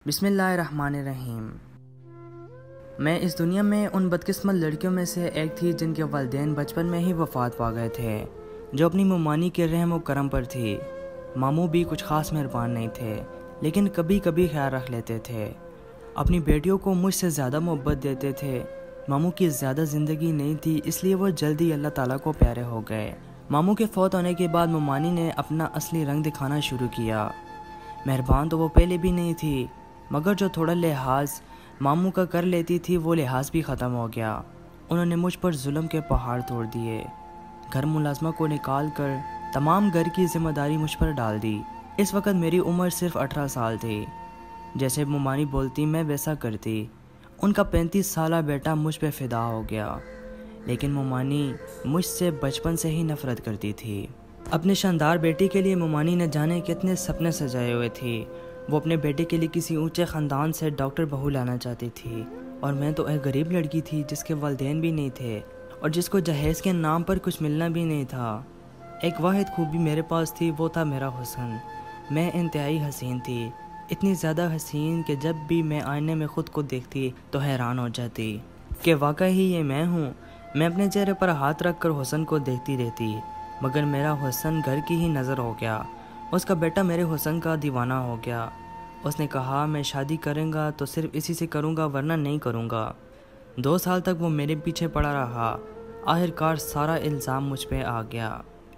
بسم اللہ الرحمن الرحیم۔ میں اس دنیا میں ان بدقسمت لڑکیوں میں سے ایک تھی جن کے والدین بچپن میں ہی وفات پا گئے تھے، جو اپنی ممانی کے رحم و کرم پر تھی۔ ماموں بھی کچھ خاص مہربان نہیں تھے، لیکن کبھی کبھی خیال رکھ لیتے تھے۔ اپنی بیٹیوں کو مجھ سے زیادہ محبت دیتے تھے۔ ماموں کی زیادہ زندگی نہیں تھی، اس لیے وہ جلدی اللہ تعالیٰ کو پیارے ہو گئے۔ ماموں کے فوت ہونے کے بعد ممانی نے اپنا اصلی رنگ دکھانا شروع کیا۔ مہربان تو وہ پہلے بھی نہیں تھی، مگر جو تھوڑا لحاظ ماموں کا کر لیتی تھی وہ لحاظ بھی ختم ہو گیا۔ انہوں نے مجھ پر ظلم کے پہاڑ توڑ دیے۔ گھر ملازمہ کو نکال کر تمام گھر کی ذمہ داری مجھ پر ڈال دی۔ اس وقت میری عمر صرف 18 سال تھی۔ جیسے ممانی بولتی میں ویسا کرتی۔ ان کا 35 سالہ بیٹا مجھ پہ فدا ہو گیا، لیکن ممانی مجھ سے بچپن سے ہی نفرت کرتی تھی۔ اپنے شاندار بیٹی کے لیے ممانی نے جانے کتنے سپنے سجائے ہوئے تھی۔ وہ اپنے بیٹے کے لیے کسی اونچے خاندان سے ڈاکٹر بہو لانا چاہتی تھی، اور میں تو ایک غریب لڑکی تھی جس کے والدین بھی نہیں تھے اور جس کو جہیز کے نام پر کچھ ملنا بھی نہیں تھا۔ ایک واحد خوبی میرے پاس تھی، وہ تھا میرا حسن۔ میں انتہائی حسین تھی، اتنی زیادہ حسین کہ جب بھی میں آئینے میں خود کو دیکھتی تو حیران ہو جاتی کہ واقعی یہ میں ہوں۔ میں اپنے چہرے پر ہاتھ رکھ کر حسن کو دیکھتی رہتی، مگر میرا حسن گھر کی ہی نظر ہو گیا۔ اس کا بیٹا میرے حسن کا دیوانہ ہو گیا۔ اس نے کہا میں شادی کروں گا تو صرف اسی سے کروں گا، ورنہ نہیں کروں گا۔ 2 سال تک وہ میرے پیچھے پڑا رہا۔ آخر کار سارا الزام مجھ پہ آ گیا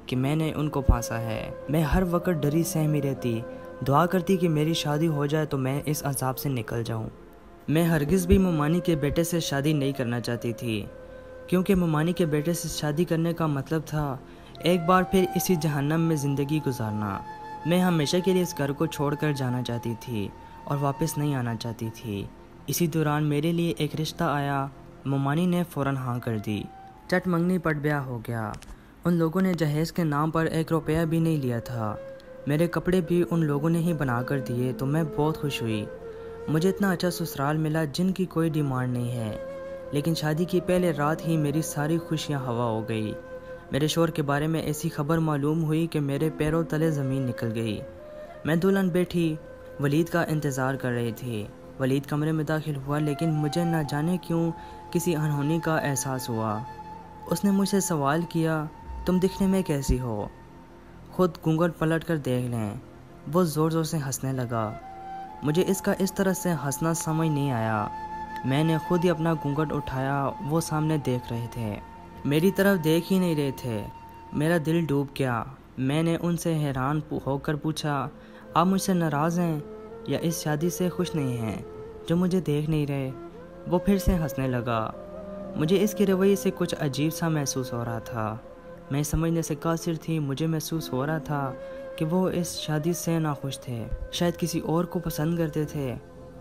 کہ میں نے ان کو پھانسا ہے۔ میں ہر وقت ڈری سہمی رہتی، دعا کرتی کہ میری شادی ہو جائے تو میں اس عذاب سے نکل جاؤں۔ میں ہرگز بھی ممانی کے بیٹے سے شادی نہیں کرنا چاہتی تھی، کیونکہ ممانی کے بیٹے سے شادی کرنے کا مطلب تھا ایک بار پھر اسی جہنم میں زندگی گزارنا۔ میں ہمیشہ کے لیے اس گھر کو چھوڑ کر جانا چاہتی تھی اور واپس نہیں آنا چاہتی تھی۔ اسی دوران میرے لیے ایک رشتہ آیا۔ ممانی نے فوراً ہاں کر دی۔ چٹ منگنی پٹ بیاہ ہو گیا۔ ان لوگوں نے جہیز کے نام پر 1 روپیہ بھی نہیں لیا تھا۔ میرے کپڑے بھی ان لوگوں نے ہی بنا کر دیے تو میں بہت خوش ہوئی۔ مجھے اتنا اچھا سسرال ملا جن کی کوئی ڈیمانڈ نہیں ہے، لیکن شادی کی پہلے رات ہی میری ساری خوشیاں ہوا ہو گئی۔ میرے شوہر کے بارے میں ایسی خبر معلوم ہوئی کہ میرے پیروں تلے زمین نکل گئی۔ میں دلہن بیٹھی ولید کا انتظار کر رہی تھی۔ ولید کمرے میں داخل ہوا، لیکن مجھے نہ جانے کیوں کسی انہونی کا احساس ہوا۔ اس نے مجھ سے سوال کیا تم دکھنے میں کیسی ہو؟ خود گھونگھٹ پلٹ کر دیکھ لیں۔ وہ زور زور سے ہنسنے لگا۔ مجھے اس کا اس طرح سے ہنسنا سمجھ نہیں آیا۔ میں نے خود ہی اپنا گھونگھٹ اٹھایا۔ وہ سامنے دیکھ رہے تھے، میری طرف دیکھ ہی نہیں رہے تھے۔ میرا دل ڈوب گیا۔ میں نے ان سے حیران ہو کر پوچھا آپ مجھ سے ناراض ہیں یا اس شادی سے خوش نہیں ہیں جو مجھے دیکھ نہیں رہے؟ وہ پھر سے ہنسنے لگا۔ مجھے اس کے رویے سے کچھ عجیب سا محسوس ہو رہا تھا۔ میں سمجھنے سے قاصر تھی۔ مجھے محسوس ہو رہا تھا کہ وہ اس شادی سے ناخوش تھے، شاید کسی اور کو پسند کرتے تھے۔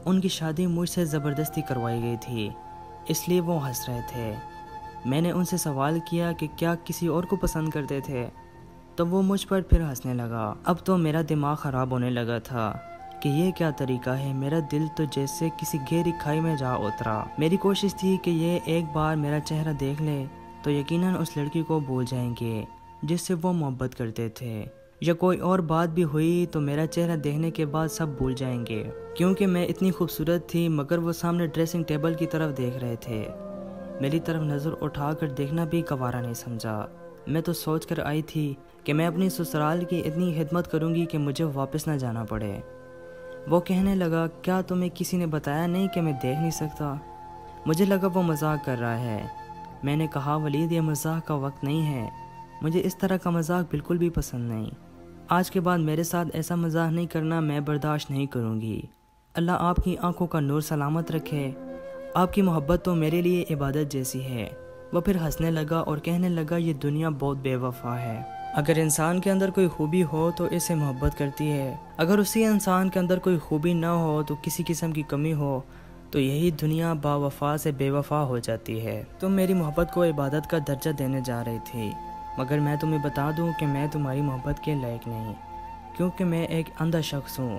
ان کی شادی مجھ سے زبردستی کروائی گئی تھی، اس لیے وہ ہنس رہے تھے۔ میں نے ان سے سوال کیا کہ کیا کسی اور کو پسند کرتے تھے، تو وہ مجھ پر پھر ہنسنے لگا۔ اب تو میرا دماغ خراب ہونے لگا تھا کہ یہ کیا طریقہ ہے۔ میرا دل تو جیسے کسی گہری کھائی میں جا اترا۔ میری کوشش تھی کہ یہ ایک بار میرا چہرہ دیکھ لے تو یقیناً اس لڑکی کو بھول جائیں گے جس سے وہ محبت کرتے تھے، یا کوئی اور بات بھی ہوئی تو میرا چہرہ دیکھنے کے بعد سب بھول جائیں گے، کیونکہ میں اتنی خوبصورت تھی۔ مگر وہ سامنے ڈریسنگ ٹیبل کی طرف دیکھ رہے تھے۔ میری طرف نظر اٹھا کر دیکھنا بھی گوارا نہیں سمجھا۔ میں تو سوچ کر آئی تھی کہ میں اپنی سسرال کی اتنی خدمت کروں گی کہ مجھے واپس نہ جانا پڑے۔ وہ کہنے لگا کیا تمہیں کسی نے بتایا نہیں کہ میں دیکھ نہیں سکتا؟ مجھے لگا وہ مذاق کر رہا ہے۔ میں نے کہا ولید یہ مذاق کا وقت نہیں ہے، مجھے اس طرح کا مذاق بالکل بھی پسند نہیں۔ آج کے بعد میرے ساتھ ایسا مذاق نہیں کرنا، میں برداشت نہیں کروں گی۔ اللہ آپ کی آنکھوں کا نور سلامت رکھے۔ آپ کی محبت تو میرے لیے عبادت جیسی ہے۔ وہ پھر ہنسنے لگا اور کہنے لگا یہ دنیا بہت بے وفا ہے۔ اگر انسان کے اندر کوئی خوبی ہو تو اسے محبت کرتی ہے، اگر اسی انسان کے اندر کوئی خوبی نہ ہو تو کسی قسم کی کمی ہو تو یہی دنیا با وفا سے بے وفا ہو جاتی ہے۔ تم میری محبت کو عبادت کا درجہ دینے جا رہی تھی، مگر میں تمہیں بتا دوں کہ میں تمہاری محبت کے لائق نہیں، کیونکہ میں ایک اندھا شخص ہوں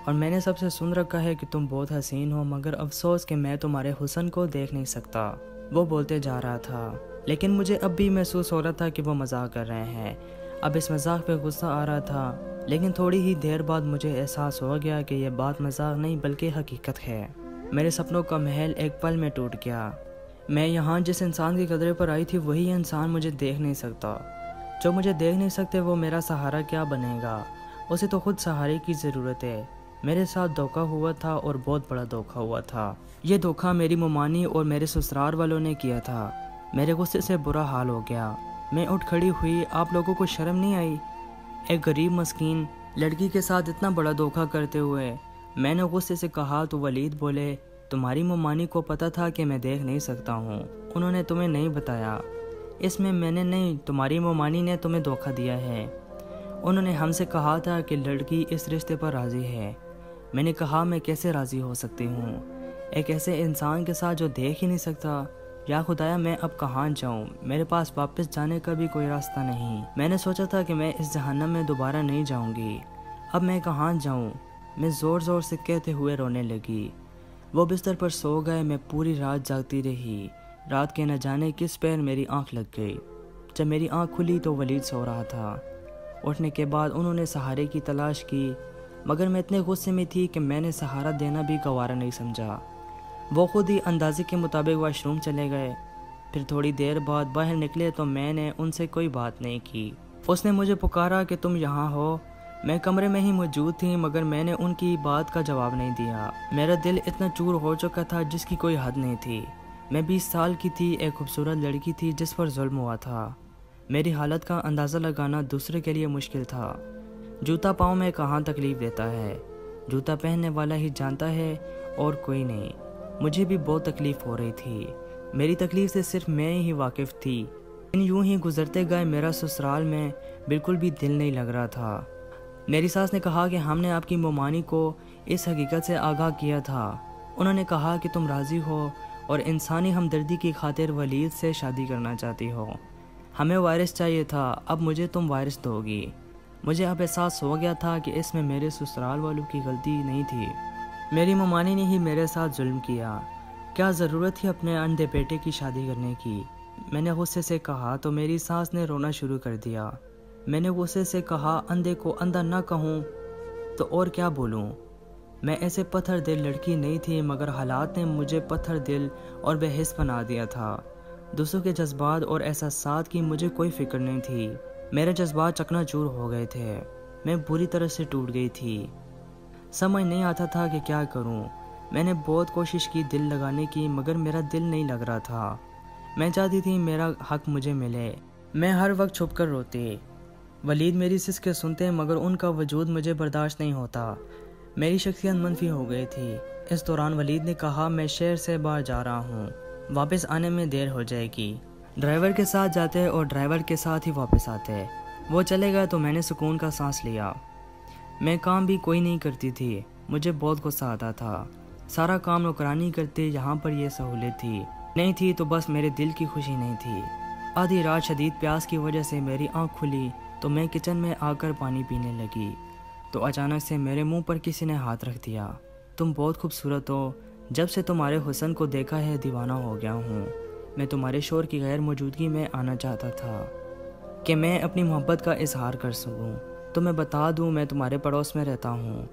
اور میں نے سب سے سن رکھا ہے کہ تم بہت حسین ہو، مگر افسوس کہ میں تمہارے حسن کو دیکھ نہیں سکتا۔ وہ بولتے جا رہا تھا، لیکن مجھے اب بھی محسوس ہو رہا تھا کہ وہ مذاق کر رہے ہیں۔ اب اس مذاق پہ غصہ آ رہا تھا، لیکن تھوڑی ہی دیر بعد مجھے احساس ہو گیا کہ یہ بات مذاق نہیں بلکہ حقیقت ہے۔ میرے سپنوں کا محل ایک پل میں ٹوٹ گیا۔ میں یہاں جس انسان کے قدرے پر آئی تھی وہی انسان مجھے دیکھ نہیں سکتا۔ جو مجھے دیکھ نہیں سکتے وہ میرا سہارا کیا بنے گا؟ اسے تو خود سہارے کی ضرورت ہے۔ میرے ساتھ دھوکہ ہوا تھا اور بہت بڑا دھوکہ ہوا تھا۔ یہ دھوکہ میری ممانی اور میرے سسرال والوں نے کیا تھا۔ میرے غصے سے برا حال ہو گیا۔ میں اٹھ کھڑی ہوئی۔ آپ لوگوں کو شرم نہیں آئی ایک غریب مسکین لڑکی کے ساتھ اتنا بڑا دھوکہ کرتے ہوئے؟ میں نے غصے سے کہا تو ولید بولے، تمہاری ممانی کو پتا تھا کہ میں دیکھ نہیں سکتا ہوں، انہوں نے تمہیں نہیں بتایا۔ اس میں نے نہیں، تمہاری ممانی نے تمہیں دھوکہ دیا ہے۔ انہوں نے ہم سے کہا تھا کہ لڑکی اس رشتے پر راضی ہے۔ میں نے کہا میں کیسے راضی ہو سکتی ہوں ایک ایسے انسان کے ساتھ جو دیکھ ہی نہیں سکتا؟ یا خدایا میں اب کہاں جاؤں؟ میرے پاس واپس جانے کا بھی کوئی راستہ نہیں۔ میں نے سوچا تھا کہ میں اس جہنم میں دوبارہ نہیں جاؤں گی۔ اب میں کہاں جاؤں؟ میں زور زور سے کہتے ہوئے رونے لگی۔ وہ بستر پر سو گئے۔ میں پوری رات جاگتی رہی۔ رات کے نہ جانے کس پیر میری آنکھ لگ گئی۔ جب میری آنکھ کھلی تو ولید سو رہا تھا۔ اٹھنے کے بعد انہوں نے سہارے کی تلاش کی، مگر میں اتنے غصے میں تھی کہ میں نے سہارا دینا بھی گوارا نہیں سمجھا۔ وہ خود ہی اندازے کے مطابق واش روم چلے گئے۔ پھر تھوڑی دیر بعد باہر نکلے تو میں نے ان سے کوئی بات نہیں کی۔ اس نے مجھے پکارا کہ تم یہاں ہو۔ میں کمرے میں ہی موجود تھی، مگر میں نے ان کی بات کا جواب نہیں دیا۔ میرا دل اتنا چور ہو چکا تھا جس کی کوئی حد نہیں تھی۔ میں 20 سال کی تھی، ایک خوبصورت لڑکی تھی جس پر ظلم ہوا تھا۔ میری حالت کا اندازہ لگانا دوسرے کے لیے مشکل تھا۔ جوتا پاؤں میں کہاں تکلیف دیتا ہے، جوتا پہننے والا ہی جانتا ہے اور کوئی نہیں۔ مجھے بھی بہت تکلیف ہو رہی تھی۔ میری تکلیف سے صرف میں ہی واقف تھی۔ یوں ہی گزرتے گئے۔ میرا سسرال میں بالکل بھی دل نہیں لگ رہا تھا۔ میری ساس نے کہا کہ ہم نے آپ کی ممانی کو اس حقیقت سے آگاہ کیا تھا۔ انہوں نے کہا کہ تم راضی ہو اور انسانی ہمدردی کی خاطر ولید سے شادی کرنا چاہتی ہو۔ ہمیں وارث چاہیے تھا، اب مجھے تم وارث دو گی۔ مجھے اب احساس ہو گیا تھا کہ اس میں میرے سسرال والوں کی غلطی نہیں تھی۔ میری ممانی نے ہی میرے ساتھ ظلم کیا۔ کیا ضرورت تھی اپنے اندھے بیٹے کی شادی کرنے کی؟ میں نے غصے سے کہا تو میری ساس نے رونا شروع کر دیا۔ میں نے غصے سے کہا اندھے کو اندھا نہ کہوں تو اور کیا بولوں؟ میں ایسے پتھر دل لڑکی نہیں تھی، مگر حالات نے مجھے پتھر دل اور بے حس بنا دیا تھا۔ دوسروں کے جذبات اور احساسات کی مجھے کوئی فکر نہیں تھی۔ میرے جذبات چکنا چور ہو گئے تھے۔ میں بری طرح سے ٹوٹ گئی تھی۔ سمجھ نہیں آتا تھا کہ کیا کروں۔ میں نے بہت کوشش کی دل لگانے کی، مگر میرا دل نہیں لگ رہا تھا۔ میں چاہتی تھی میرا حق مجھے ملے۔ میں ہر وقت چھپ کر روتی۔ ولید میری سسکیں سنتے، مگر ان کا وجود مجھے برداشت نہیں ہوتا۔ میری شخصیت منفی ہو گئی تھی۔ اس دوران ولید نے کہا میں شہر سے باہر جا رہا ہوں، واپس آنے میں دیر ہو جائے گی۔ ڈرائیور کے ساتھ جاتے اور ڈرائیور کے ساتھ ہی واپس آتے۔ وہ چلے گئے تو میں نے سکون کا سانس لیا۔ میں کام بھی کوئی نہیں کرتی تھی۔ مجھے بہت غصہ آتا تھا۔ سارا کام نوکرانی کرتے، یہاں پر یہ سہولت تھی نہیں تھی تو بس میرے دل کی خوشی نہیں تھی۔ آدھی رات شدید پیاس کی وجہ سے میری آنکھ کھلی تو میں کچن میں آ کر پانی پینے لگی تو اچانک سے میرے منہ پر کسی نے ہاتھ رکھ دیا۔ تم بہت خوبصورت ہو، جب سے تمہارے حسن کو دیکھا ہے دیوانہ ہو گیا ہوں۔ میں تمہارے شوہر کی غیر موجودگی میں آنا چاہتا تھا کہ میں اپنی محبت کا اظہار کر سکوں۔ تو میں بتا دوں میں تمہارے پڑوس میں رہتا ہوں،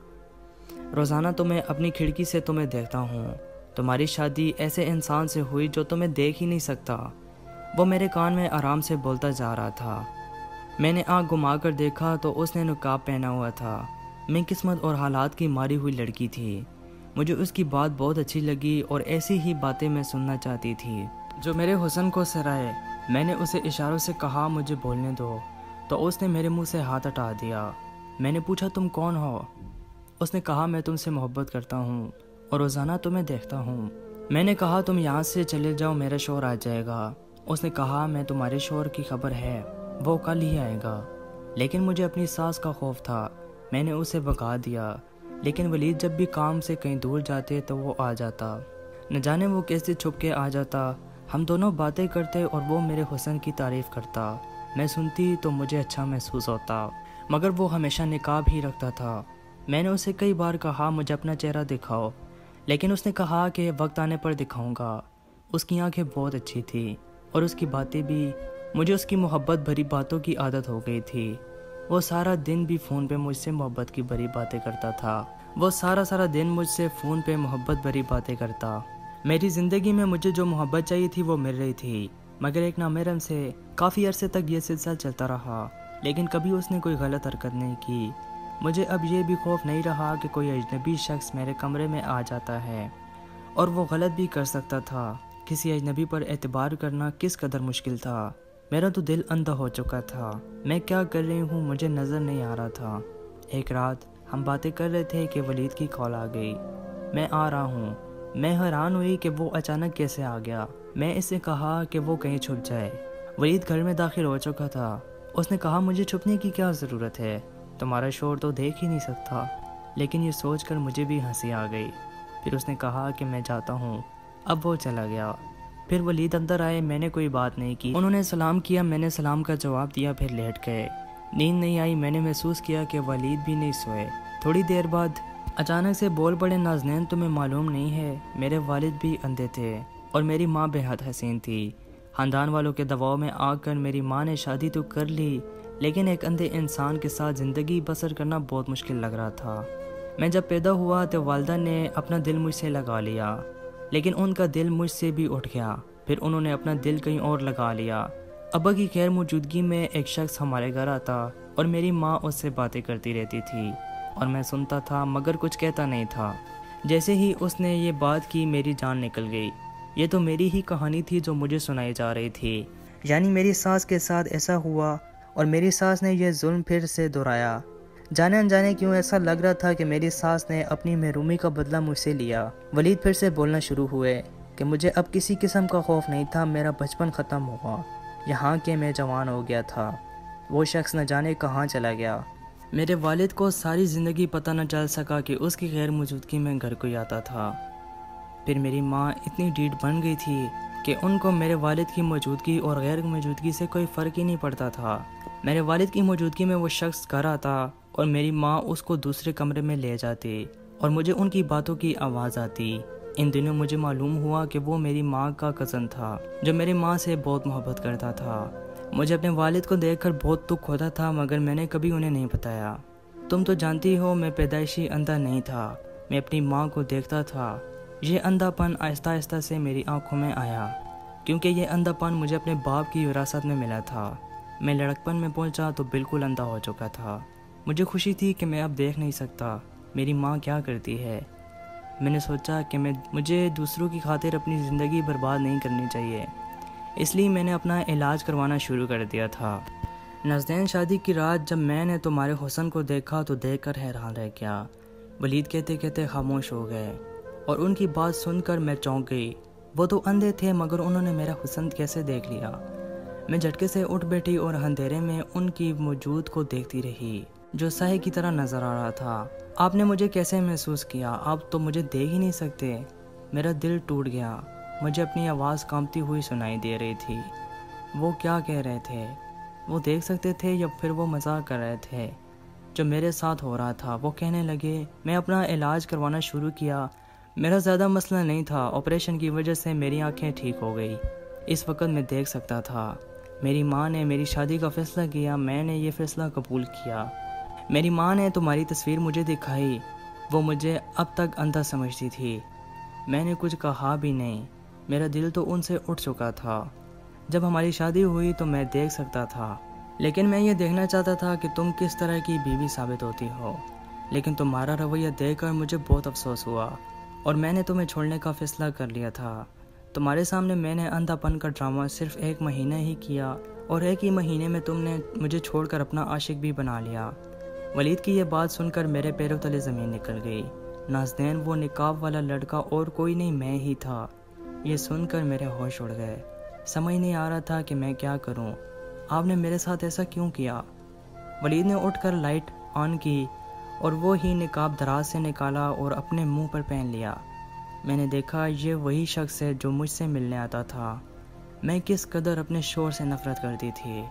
روزانہ تمہیں اپنی کھڑکی سے تمہیں دیکھتا ہوں۔ تمہاری شادی ایسے انسان سے ہوئی جو تمہیں دیکھ ہی نہیں سکتا۔ وہ میرے کان میں آرام سے بولتا جا رہا تھا۔ میں نے آنکھ گھما کر دیکھا تو اس نے نقاب پہنا ہوا تھا۔ میں قسمت اور حالات کی ماری ہوئی لڑکی تھی۔ مجھے اس کی بات بہت اچھی لگی اور ایسی ہی باتیں میں سننا چاہتی تھی جو میرے حسن کو سرائے۔ میں نے اسے اشاروں سے کہا مجھے بولنے دو، تو اس نے میرے منہ سے ہاتھ ہٹا دیا۔ میں نے پوچھا تم کون ہو؟ اس نے کہا میں تم سے محبت کرتا ہوں اور روزانہ تمہیں دیکھتا ہوں۔ میں نے کہا تم یہاں سے چلے جاؤ، میرا شوہر آ جائے گا۔ اس نے کہا میں تمہارے شوہر کی خبر ہے، وہ کل ہی آئے گا۔ لیکن مجھے اپنی ساس کا خوف تھا، میں نے اسے بھگا دیا۔ لیکن ولید جب بھی کام سے کہیں دور جاتے تو وہ آ جاتا، نہ جانے وہ کیسے چھپ کے آ جاتا۔ ہم دونوں باتیں کرتے اور وہ میرے حسن کی تعریف کرتا۔ میں سنتی تو مجھے اچھا محسوس ہوتا، مگر وہ ہمیشہ نقاب ہی رکھتا تھا۔ میں نے اسے کئی بار کہا مجھے اپنا چہرہ دکھاؤ، لیکن اس نے کہا کہ وقت آنے پر دکھاؤں گا۔ اس کی آنکھیں بہت اچھی تھی اور اس کی باتیں بھی، مجھے اس کی محبت بھری باتوں کی عادت ہو گئی تھی۔ وہ سارا دن بھی فون پہ مجھ سے محبت کی بھری باتیں کرتا تھا۔ وہ سارا دن مجھ سے فون پہ محبت بھری باتیں کرتا۔ میری زندگی میں مجھے جو محبت چاہیے تھی وہ مل رہی تھی، مگر ایک نامحرم سے کافی عرصے تک یہ سلسلہ چلتا رہا، لیکن کبھی اس نے کوئی غلط حرکت نہیں کی۔ مجھے اب یہ بھی خوف نہیں رہا کہ کوئی اجنبی شخص میرے کمرے میں آ جاتا ہے، اور وہ غلط بھی کر سکتا تھا۔ کسی اجنبی پر اعتبار کرنا کس قدر مشکل تھا۔ میرا تو دل اندھا ہو چکا تھا۔ میں کیا کر رہی ہوں مجھے نظر نہیں آ رہا تھا۔ ایک رات ہم باتیں کر رہے تھے کہ ولید کی کال آ گئی۔ میں آ رہا ہوں۔ میں حیران ہوئی کہ وہ اچانک کیسے آ گیا۔ میں اس سے کہا کہ وہ کہیں چھپ جائے۔ ولید گھر میں داخل ہو چکا تھا۔ اس نے کہا مجھے چھپنے کی کیا ضرورت ہے، تمہارا شور تو دیکھ ہی نہیں سکتا۔ لیکن یہ سوچ کر مجھے بھی ہنسی آ گئی۔ پھر اس نے کہا کہ میں جاتا ہوں۔ اب وہ چلا گیا۔ پھر ولید اندر آئے، میں نے کوئی بات نہیں کی۔ انہوں نے سلام کیا، میں نے سلام کا جواب دیا، پھر لیٹ گئے۔ نیند نہیں آئی۔ میں نے محسوس کیا کہ ولید بھی نہیں سوئے۔ تھوڑی دیر بعد اچانک سے بول پڑے، نازنین تمہیں معلوم نہیں ہے میرے والد بھی اندھے تھے اور میری ماں بے حد حسین تھی۔ خاندان والوں کے دباؤ میں آ کر میری ماں نے شادی تو کر لی، لیکن ایک اندھے انسان کے ساتھ زندگی بسر کرنا بہت مشکل لگ رہا تھا۔ میں جب پیدا ہوا تو والدہ نے اپنا دل مجھ سے لگا لیا، لیکن ان کا دل مجھ سے بھی اٹھ گیا۔ پھر انہوں نے اپنا دل کہیں اور لگا لیا۔ ابا کی غیر موجودگی میں ایک شخص ہمارے گھر آتا اور میری ماں اس سے باتیں کرتی رہتی تھی اور میں سنتا تھا مگر کچھ کہتا نہیں تھا۔ جیسے ہی اس نے یہ بات کی میری جان نکل گئی۔ یہ تو میری ہی کہانی تھی جو مجھے سنائی جا رہی تھی، یعنی میری ساس کے ساتھ ایسا ہوا اور میری ساس نے یہ ظلم پھر سے دہرایا۔ جانے انجانے کیوں ایسا لگ رہا تھا کہ میری ساس نے اپنی محرومی کا بدلہ مجھ سے لیا۔ ولید پھر سے بولنا شروع ہوئے کہ مجھے اب کسی قسم کا خوف نہیں تھا۔ میرا بچپن ختم ہوا، یہاں کہ میں جوان ہو گیا تھا۔ وہ شخص نہ جانے کہاں چلا گیا۔ میرے والد کو ساری زندگی پتہ نہ چل سکا کہ اس کی غیر موجودگی میں گھر کوئی آتا تھا۔ پھر میری ماں اتنی ڈھیٹ بن گئی تھی کہ ان کو میرے والد کی موجودگی اور غیر موجودگی سے کوئی فرق ہی نہیں پڑتا تھا۔ میرے والد کی موجودگی میں وہ شخص گھر آتا اور میری ماں اس کو دوسرے کمرے میں لے جاتی اور مجھے ان کی باتوں کی آواز آتی۔ ان دنوں مجھے معلوم ہوا کہ وہ میری ماں کا کزن تھا جو میری ماں سے بہت محبت کرتا تھا۔ مجھے اپنے والد کو دیکھ کر بہت دکھ ہوتا تھا، مگر میں نے کبھی انہیں نہیں بتایا۔ تم تو جانتی ہو میں پیدائشی اندھا نہیں تھا، میں اپنی ماں کو دیکھتا تھا۔ یہ اندھا پن آہستہ آہستہ سے میری آنکھوں میں آیا، کیونکہ یہ اندھا پن مجھے اپنے باپ کی وراثت میں ملا تھا۔ میں لڑکپن میں پہنچا تو بالکل اندھا ہو چکا تھا۔ مجھے خوشی تھی کہ میں اب دیکھ نہیں سکتا میری ماں کیا کرتی ہے۔ میں نے سوچا کہ مجھے دوسروں کی خاطر اپنی زندگی برباد نہیں کرنی چاہیے، اس لیے میں نے اپنا علاج کروانا شروع کر دیا تھا۔ نازنین شادی کی رات جب میں نے تمہارے حسن کو دیکھا تو دیکھ کر حیران رہ گیا۔ ولید کہتے کہتے خاموش ہو گئے اور ان کی بات سن کر میں چونک گئی۔ وہ تو اندھے تھے مگر انہوں نے میرا حسن کیسے دیکھ لیا۔ میں جھٹکے سے اٹھ بیٹھی اور اندھیرے میں ان کی موجود کو دیکھتی رہی جو سائے کی طرح نظر آ رہا تھا۔ آپ نے مجھے کیسے محسوس کیا؟ آپ تو مجھے دیکھ ہی نہیں سکتے۔ میرا دل ٹوٹ گیا۔ مجھے اپنی آواز کانپتی ہوئی سنائی دے رہی تھی۔ وہ کیا کہہ رہے تھے؟ وہ دیکھ سکتے تھے یا پھر وہ مذاق کر رہے تھے جو میرے ساتھ ہو رہا تھا؟ وہ کہنے لگے میں اپنا علاج کروانا شروع کیا۔ میرا زیادہ مسئلہ نہیں تھا، آپریشن کی وجہ سے میری آنکھیں ٹھیک ہو گئی۔ اس وقت میں دیکھ سکتا تھا۔ میری ماں نے میری شادی کا فیصلہ کیا، میں نے یہ فیصلہ قبول کیا۔ میری ماں نے تمہاری تصویر مجھے دکھائی، وہ مجھے اب تک اندھا سمجھتی تھی۔ میں نے کچھ کہا بھی نہیں، میرا دل تو ان سے اٹھ چکا تھا۔ جب ہماری شادی ہوئی تو میں دیکھ سکتا تھا، لیکن میں یہ دیکھنا چاہتا تھا کہ تم کس طرح کی بیوی ثابت ہوتی ہو۔ لیکن تمہارا رویہ دیکھ کر مجھے بہت افسوس ہوا اور میں نے تمہیں چھوڑنے کا فیصلہ کر لیا تھا۔ تمہارے سامنے میں نے اندھا پن کا ڈرامہ صرف 1 مہینہ ہی کیا اور 1 ہی مہینے میں تم نے مجھے چھوڑ کر اپنا عاشق بھی بنا لیا۔ ولید کی یہ بات سن کر میرے پیروں تلے زمین نکل گئی۔ نازنین وہ نقاب والا لڑکا اور کوئی نہیں میں ہی تھا۔ یہ سن کر میرے ہوش اڑ گئے۔ سمجھ نہیں آ رہا تھا کہ میں کیا کروں۔ آپ نے میرے ساتھ ایسا کیوں کیا؟ ولید نے اٹھ کر لائٹ آن کی اور وہ ہی نقاب دراز سے نکالا اور اپنے منہ پر پہن لیا۔ میں نے دیکھا یہ وہی شخص ہے جو مجھ سے ملنے آتا تھا۔ میں کس قدر اپنے شوہر سے نفرت کرتی تھی۔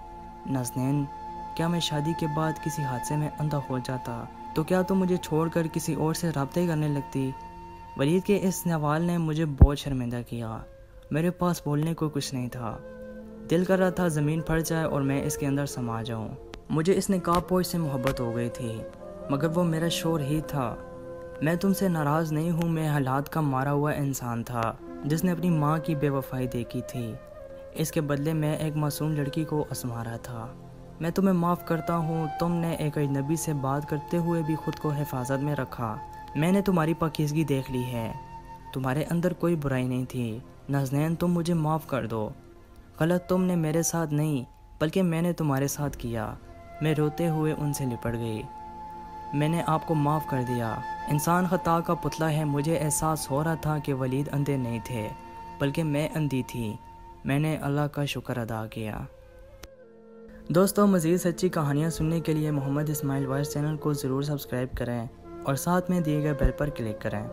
نازنین، کیا میں شادی کے بعد کسی حادثے میں اندھا ہو جاتا تو کیا تم مجھے چھوڑ کر کسی اور سے رابطے کرنے لگتی؟ ولید کے اس سوال نے مجھے بہت شرمندہ کیا۔ میرے پاس بولنے کو کچھ نہیں تھا۔ دل کر رہا تھا زمین پھٹ جائے اور میں اس کے اندر سما جاؤں۔ مجھے اس نقاب پوش سے محبت ہو گئی تھی، مگر وہ میرا شور ہی تھا۔ میں تم سے ناراض نہیں ہوں، میں حالات کا مارا ہوا انسان تھا جس نے اپنی ماں کی بے وفائی دیکھی تھی۔ اس کے بدلے میں ایک معصوم لڑکی کو اسمارا تھا۔ میں تمہیں معاف کرتا ہوں، تم نے ایک اجنبی سے بات کرتے ہوئے بھی خود کو حفاظت میں رکھا۔ میں نے تمہاری پاکیزگی دیکھ لی ہے، تمہارے اندر کوئی برائی نہیں تھی۔ نازنین تم مجھے معاف کر دو، غلط تم نے میرے ساتھ نہیں بلکہ میں نے تمہارے ساتھ کیا۔ میں روتے ہوئے ان سے لپٹ گئی۔ میں نے آپ کو معاف کر دیا۔ انسان خطا کا پتلا ہے۔ مجھے احساس ہو رہا تھا کہ ولید اندھے نہیں تھے بلکہ میں اندھی تھی۔ میں نے اللہ کا شکر ادا کیا۔ دوستو، مزید سچی کہانیاں سننے کے لیے محمد اسماعیل وائس چینل کو ضرور سبسکرائب کریں اور ساتھ میں دیے گئے بیل پر کلک کریں۔